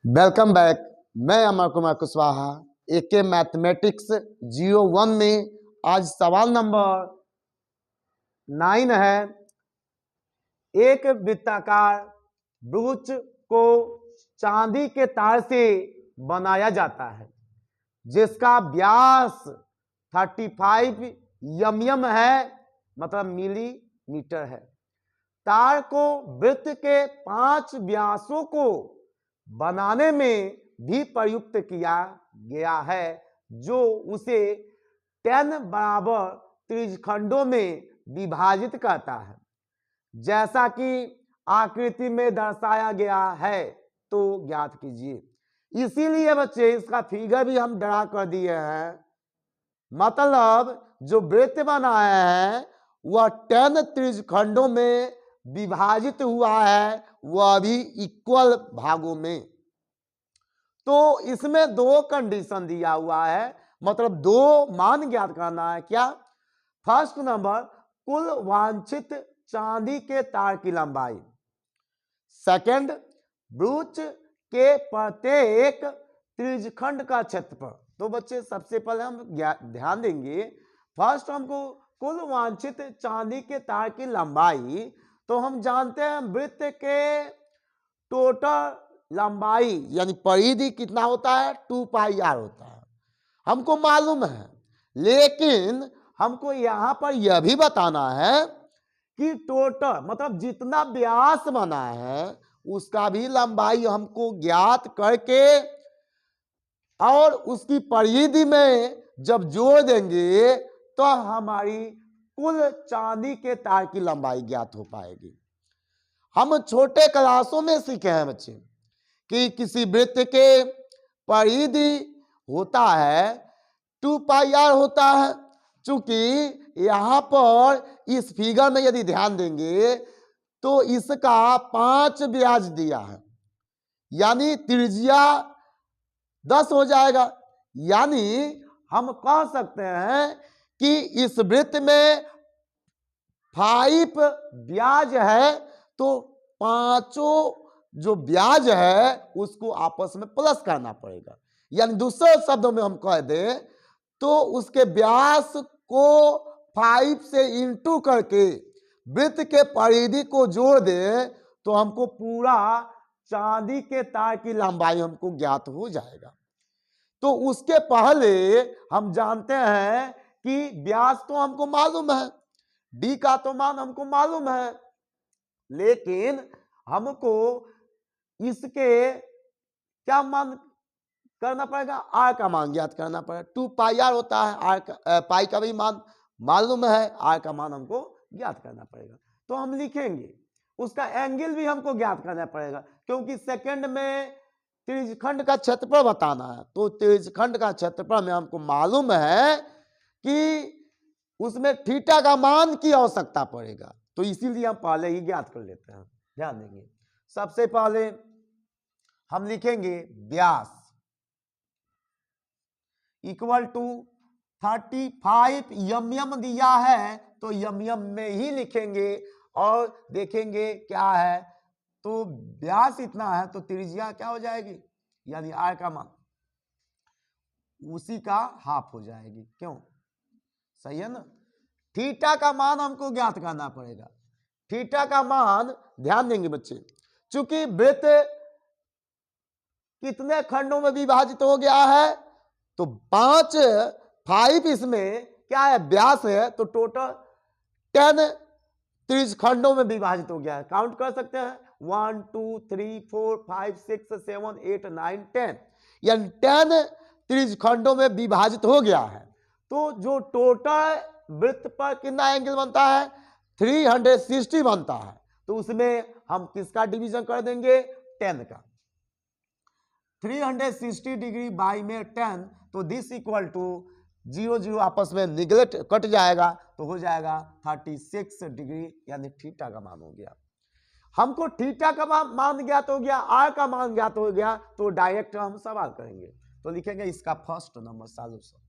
Welcome back. मैं अमर कुमार कुशवाहा एके mathematics 01 में आज सवाल नंबर 9 है। एक वृत्ताकार ब्रूच को चांदी के तार से बनाया जाता है जिसका व्यास 35 mm है, मतलब मिलीमीटर है। तार को वृत्त के 5 व्यासों को बनाने में भी प्रयुक्त किया गया है जो उसे 10 बराबर त्रिज्यखंडों में विभाजित करता है जैसा कि आकृति में दर्शाया गया है। तो ज्ञात कीजिए। इसीलिए बच्चे इसका फिगर भी हम ड्रा कर दिए हैं। मतलब जो वृत्त बनाया है वह 10 त्रिज्यखंडों में विभाजित हुआ है, वह भी इक्वल भागों में। तो इसमें दो कंडीशन दिया हुआ है, मतलब दो मान ज्ञात करना है। क्या? फर्स्ट नंबर, कुल वांछित चांदी के तार की लंबाई। सेकंड, ब्रूच के प्रत्येक त्रिज्यखंड का क्षेत्रफल। तो बच्चे सबसे पहले हम ध्यान देंगे, फर्स्ट हमको कुल वांछित चांदी के तार की लंबाई। तो हम जानते हैं वृत्त के टोटल लंबाई यानी परिधि कितना होता है, 2πr होता है, हमको मालूम है। लेकिन हमको यहां पर यह भी बताना है कि टोटल मतलब जितना व्यास बना है उसका भी लंबाई हमको ज्ञात करके और उसकी परिधि में जब जोड़ देंगे तो हमारी कुल चांदी के तार की लंबाई ज्ञात हो पाएगी। हम छोटे क्लासों में सीखे हैं बच्चे कि किसी वृत्त के परिधि होता है 2πr होता है। चूंकि यहां पर इस फिगर में यदि ध्यान देंगे तो इसका 5 व्यास दिया है, यानी त्रिज्या 10 हो जाएगा। यानी हम कह सकते हैं कि इस वृत्त में 5 व्यास है तो पांचों जो ब्याज है उसको आपस में प्लस करना पड़ेगा। यानी दूसरे शब्दों में हम कह दें तो उसके व्यास को 5 से इंटू करके वृत्त के परिधि को जोड़ दे तो हमको पूरा चांदी के तार की लंबाई हमको ज्ञात हो जाएगा। तो उसके पहले हम जानते हैं कि व्यास तो हमको मालूम है, डी का तो मान हमको मालूम है, लेकिन हमको इसके क्या मान करना पड़ेगा, आर का मान ज्ञात करना पड़ेगा। 2πr होता है, आर का पाई का भी मान मालूम है, आर का मान हमको ज्ञात करना पड़ेगा। तो हम लिखेंगे उसका एंगल भी हमको ज्ञात करना पड़ेगा, क्योंकि सेकंड में त्रिज्यखंड का क्षेत्रफल बताना है। तो त्रिज्यखंड का क्षेत्रफल में हमको मालूम है कि उसमें थीटा का मान की आवश्यकता पड़ेगा, तो इसीलिए हम पहले ही ज्ञात कर लेते हैं। ध्यान देंगे, सबसे पहले हम लिखेंगे व्यास इक्वल टू 35 mm दिया है तो mm में ही लिखेंगे और देखेंगे क्या है। तो व्यास इतना है तो त्रिज्या क्या हो जाएगी, यानी आर का मान उसी का हाफ हो जाएगी। क्यों? सही है ना। थीटा का मान हमको ज्ञात करना पड़ेगा। थीटा का मान ध्यान देंगे बच्चे, चूंकि वृत्त कितने खंडों में विभाजित हो गया है तो 5 इसमें क्या है, व्यास है, तो टोटल 10 त्रिज्यखंडों में विभाजित हो गया है। काउंट कर सकते हैं 1 2 3 4 5 6 7 8 9 10, यानी 10 त्रिज्यखंडों में विभाजित हो गया है। तो जो टोटल वृत्त पर कितना एंगल बनता है, 360 बनता है। तो उसमें हम किसका डिवीजन कर देंगे, 10 का। 360 डिग्री बाई में 10, तो दिस इक्वल टू 0 0 आपस में निगलेक्ट कट जाएगा तो हो जाएगा 36 डिग्री, यानी थीटा का मान हो गया। हमको थीटा का मान ज्ञात हो गया, आर का मान ज्ञात हो गया, तो डायरेक्ट हम सवाल करेंगे। तो लिखेंगे इसका फर्स्ट नंबर सॉल्यूशन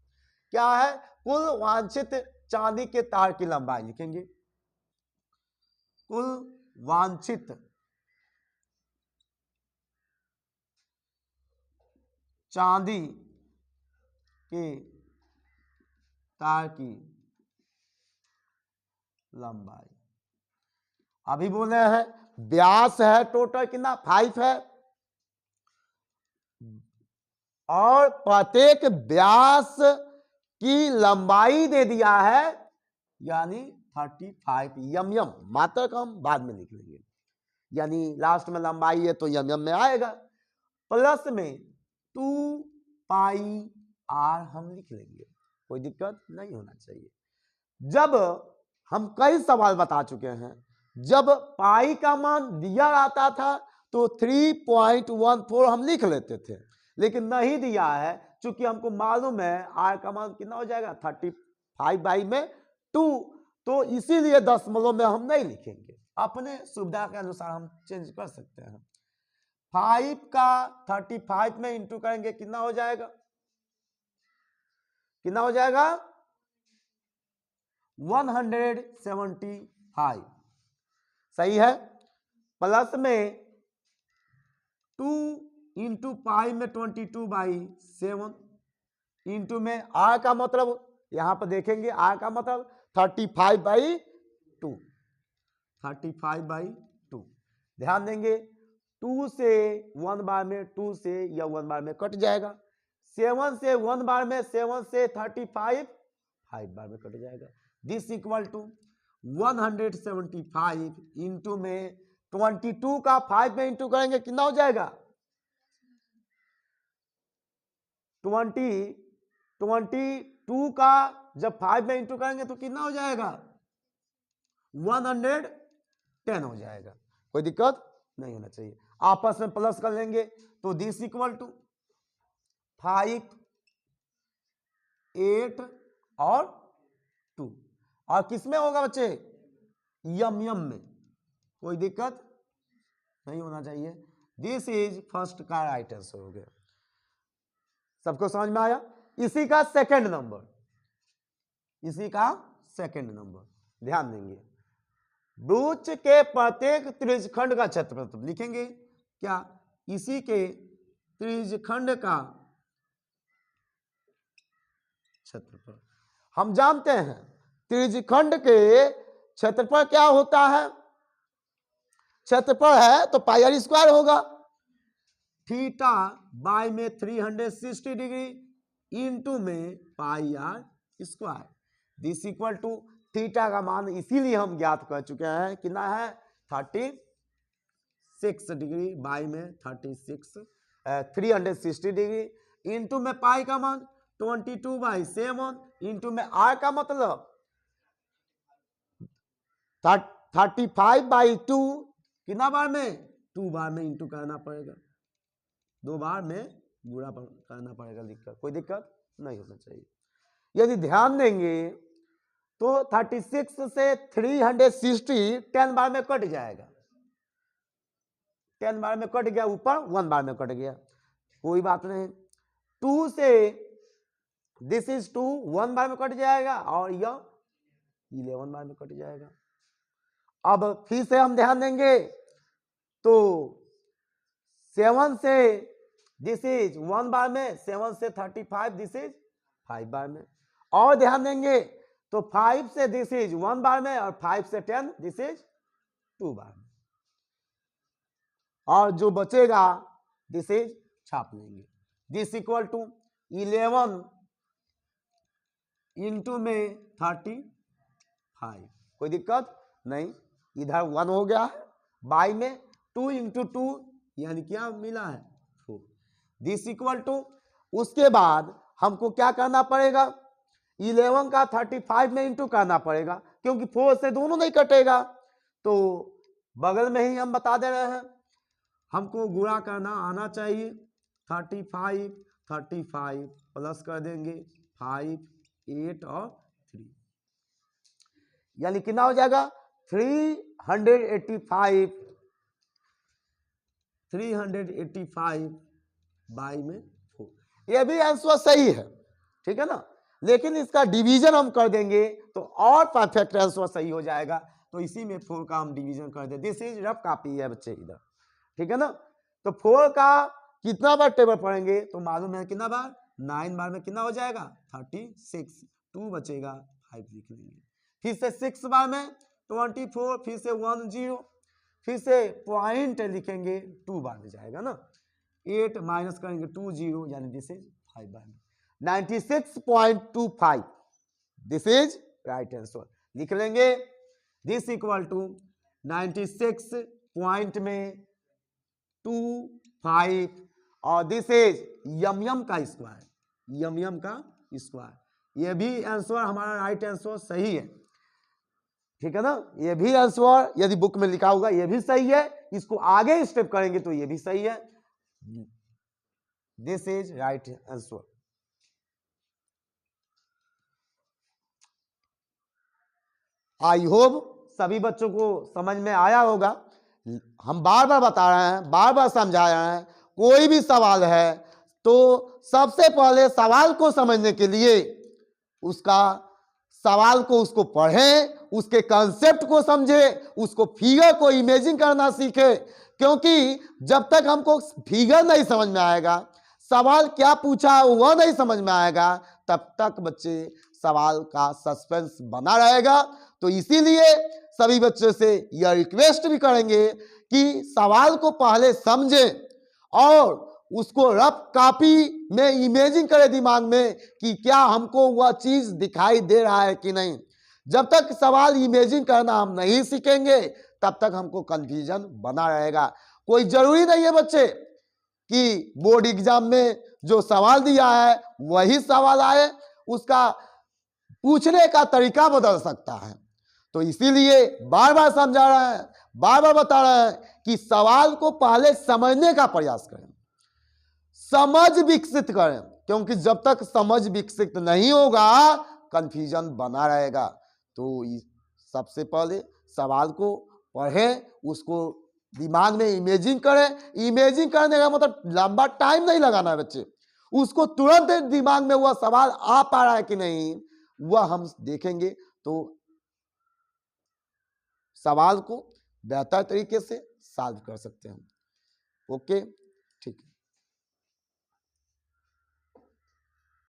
क्या है, कुल वांछित चांदी के तार की लंबाई लिखेंगे। कुल वांछित चांदी के तार की लंबाई। अभी बोले हैं व्यास है टोटल कितना 5 है, और प्रत्येक व्यास की लंबाई दे दिया है यानी 35 यम। मात्रा का हम बाद में लिख लेंगे, यानी लास्ट में लंबाई है तो यम में आएगा, प्लस में 2 पाई आर हम लिख लेंगे, कोई दिक्कत नहीं होना चाहिए। जब हम कई सवाल बता चुके हैं, जब पाई का मान दिया रहता था तो 3.14 हम लिख लेते थे, लेकिन नहीं दिया है, चूंकि हमको मालूम है आर का मान कितना हो जाएगा 35/2, तो इसीलिए दशमलव में हम नहीं लिखेंगे, अपने सुविधा के अनुसार हम चेंज कर सकते हैं। 5 का 35 में इंटू करेंगे कितना हो जाएगा, कितना हो जाएगा 175, सही है, प्लस में 2 इंटू पाई में 22/7 इंटू में आर का मतलब यहां पर देखेंगे, आर का मतलब 35/2, 35/2। ध्यान देंगे 2 से 1 बार में 2 से या 1 बार में कट जाएगा, 7 से 1 बार में 7 से 35 5 बार में कट जाएगा। दिस इक्वल टू 175 इंटू में 22 का 5 में इंटू करेंगे कितना हो जाएगा 22 का जब 5 में इंटू करेंगे तो कितना हो जाएगा 110 हो जाएगा, कोई दिक्कत नहीं होना चाहिए। आपस में प्लस कर लेंगे तो दिस इक्वल टू 5 8 और 2, और किस में होगा बच्चे यम में, कोई दिक्कत नहीं होना चाहिए। दिस इज फर्स्ट का राइट आंसर हो गया, सबको समझ में आया। इसी का सेकंड नंबर, इसी का सेकंड नंबर ध्यान देंगे, वृत्त के प्रत्येक त्रिज्यखंड का क्षेत्रफल लिखेंगे क्या, इसी के त्रिज्यखंड का क्षेत्रफल। हम जानते हैं त्रिज्यखंड के क्षेत्रफल क्या होता है, क्षेत्रफल है तो पाई आर स्क्वायर होगा, थीटा बाय में 360 डिग्री इंटू में pi R square, this equal to theta का मान इसीलिए हम ज्ञात कर चुके हैं कितना है 36 डिग्री बाय में 360 डिग्री इंटू में पाई का मान 22/7 इंटू में आर का मतलब 35/2, कितना बार में 2 बार में इंटू करना पड़ेगा, 2 बार में गुणा करना पड़ेगा, दिक्कत कोई दिक्कत नहीं होना चाहिए। यदि ध्यान देंगे तो 36 से 360 10 बार में कट जाएगा, 10 बार में कट गया, ऊपर 1 बार में कट गया, कोई बात नहीं। 2 से दिस इज 2 1 बार में कट जाएगा और यह 11 बार में कट जाएगा। अब फिर से हम ध्यान देंगे तो 7 से दिस इज 1 बार में, 7 से 35 दिस इज 5 बार में, और ध्यान देंगे तो 5 से दिस इज 1 बार में और 5 से 10 दिस इज 2 बार में, और जो बचेगा दिस इज छाप लेंगे, दिस इक्वल टू 11 इंटू में 35, कोई दिक्कत नहीं, इधर 1 हो गया है, बाई में 2 इंटू 2 यानी क्या मिला है 4, दिस इक्वल टू, उसके बाद हमको क्या करना पड़ेगा 11 का 35 में इंटू करना पड़ेगा, क्योंकि 4 से दोनों नहीं कटेगा, तो बगल में ही हम बता दे रहे हैं हमको गुणा करना आना चाहिए, 35 प्लस कर देंगे 5 8 और 3, यानी कितना हो जाएगा 385 बाई में 4, यह भी आंसर सही है, ठीक है ना, लेकिन इसका डिवीजन हम कर देंगे तो और परफेक्ट आंसर सही हो जाएगा, तो इसी में 4 का हम डिवीजन कर दें, दिस इज रफ कॉपी है बच्चे इधर, ठीक है ना, तो 4 का कितना बार टेबल पढ़ेंगे तो मालूम है कितना बार, 9 बार में कितना हो जाएगा 36, 2 बचेगा 5 लिख लेंगे। फिर से 6 बार में 24, फिर से 10, फिर से पॉइंट लिखेंगे 2 बार में जाएगा ना, 8 माइनस करेंगे 20, यानी दिस इज 5 बार में 96.25, दिस इज राइट आंसर। लिख लेंगे दिस इक्वल टू 96 पॉइंट में 25 और दिस इज यम का स्क्वायर, यम का स्क्वायर। ये भी आंसर हमारा राइट आंसर सही है, ठीक है ना। ये भी आंसर यदि बुक में लिखा होगा ये भी सही है, इसको आगे स्टेप करेंगे तो ये भी सही है। This is right answer. I hope सभी बच्चों को समझ में आया होगा। हम बार बार बता रहे हैं, बार बार समझा रहे हैं, कोई भी सवाल है तो सबसे पहले सवाल को समझने के लिए उसका सवाल को उसको पढ़ें, उसके कंसेप्ट को समझे, उसको फिगर को इमेजिन करना सीखे, क्योंकि जब तक हमको फिगर नहीं समझ में आएगा, सवाल क्या पूछा है वह नहीं समझ में आएगा, तब तक बच्चे सवाल का सस्पेंस बना रहेगा। तो इसीलिए सभी बच्चों से यह रिक्वेस्ट भी करेंगे कि सवाल को पहले समझें और उसको रफ कॉपी में इमेजिन करें दिमाग में कि क्या हमको वह चीज दिखाई दे रहा है कि नहीं। जब तक सवाल इमेजिन करना हम नहीं सीखेंगे तब तक हमको कंफ्यूजन बना रहेगा। कोई जरूरी नहीं है बच्चे कि बोर्ड एग्जाम में जो सवाल दिया है वही सवाल आए, उसका पूछने का तरीका बदल सकता है। तो इसीलिए बार बार समझा रहे हैं, बार बार बता रहे हैं कि सवाल को पहले समझने का प्रयास करें, समझ विकसित करें, क्योंकि जब तक समझ विकसित नहीं होगा कंफ्यूजन बना रहेगा। तो सबसे पहले सवाल को पढ़ें, उसको दिमाग में इमेजिन करें। इमेजिन करने का मतलब लंबा टाइम नहीं लगाना है बच्चे, उसको तुरंत दिमाग में वह सवाल आ पा रहा है कि नहीं वह हम देखेंगे तो सवाल को बेहतर तरीके से सॉल्व कर सकते हैं। ओके, ठीक है।